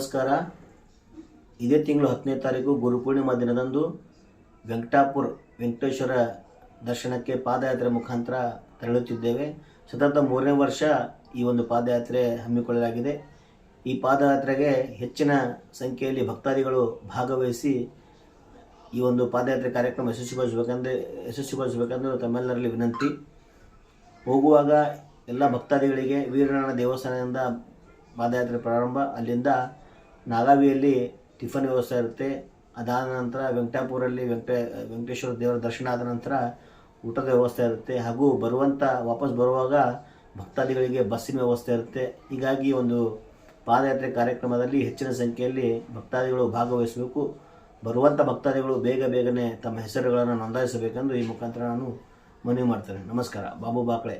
ನಮಸ್ಕಾರ. ಇದೇ ತಿಂಗಳು 10ನೇ ತಾರೀಕು ಗುರುಪೂರ್ಣಿಮಾ ದಿನದಂದು ವೆಂಕಟೇಶ್ವರ ದರ್ಶನಕ್ಕೆ ಪಾದಯಾತ್ರೆ ಮುಖಾಂತರ ತೆರಳುತ್ತಿದ್ದೇವೆ. ಸತತ 3ನೇ ವರ್ಷ ಈ ಒಂದು ಪಾದಯಾತ್ರೆ ಹಮ್ಮಿಕೊಳ್ಳಲಾಗಿದೆ. ಈ ಪಾದಯಾತ್ರೆಗೆ ಹೆಚ್ಚಿನ ಸಂಖ್ಯೆಯಲ್ಲಿ ಭಕ್ತಾದಿಗಳು ಭಾಗವಹಿಸಿ ಈ ಒಂದು ಪಾದಯಾತ್ರೆ ಕಾರ್ಯಕ್ರಮ ಯಶಸ್ವಿಗೊಳಿಸಬೇಕೆಂದು ತಮ್ಮೆಲ್ಲರಲ್ಲಿ ವಿನಂತಿ. ಹೋಗುವಾಗ ಎಲ್ಲ ಭಕ್ತಾದಿಗಳಿಗೆ ವೀರನಾರಾಯಣ ದೇವಸ್ಥಾನದಿಂದ ಪಾದಯಾತ್ರೆ ಪ್ರಾರಂಭ. ಅಲ್ಲಿಂದ ನಾಗಾವಿಯಲ್ಲಿ ಟಿಫನ್ ವ್ಯವಸ್ಥೆ ಇರುತ್ತೆ. ಅದಾದ ನಂತರ ವೆಂಕಟಾಪುರಲ್ಲಿ ವೆಂಕಟೇಶ್ವರ ದೇವರ ದರ್ಶನ ಆದ ನಂತರ ಊಟದ ವ್ಯವಸ್ಥೆ ಇರುತ್ತೆ. ಹಾಗೂ ವಾಪಸ್ ಬರುವಾಗ ಭಕ್ತಾದಿಗಳಿಗೆ ಬಸ್ಸಿನ ವ್ಯವಸ್ಥೆ ಇರುತ್ತೆ. ಹೀಗಾಗಿ ಒಂದು ಪಾದಯಾತ್ರೆ ಕಾರ್ಯಕ್ರಮದಲ್ಲಿ ಹೆಚ್ಚಿನ ಸಂಖ್ಯೆಯಲ್ಲಿ ಭಕ್ತಾದಿಗಳು ಭಾಗವಹಿಸಬೇಕು. ಬರುವಂಥ ಭಕ್ತಾದಿಗಳು ಬೇಗನೆ ತಮ್ಮ ಹೆಸರುಗಳನ್ನು ನೋಂದಾಯಿಸಬೇಕೆಂದು ಈ ಮುಖಾಂತರ ನಾನು ಮನವಿ ಮಾಡ್ತೇನೆ. ನಮಸ್ಕಾರ. ಬಾಬು ಬಾಕ್ಳೆ.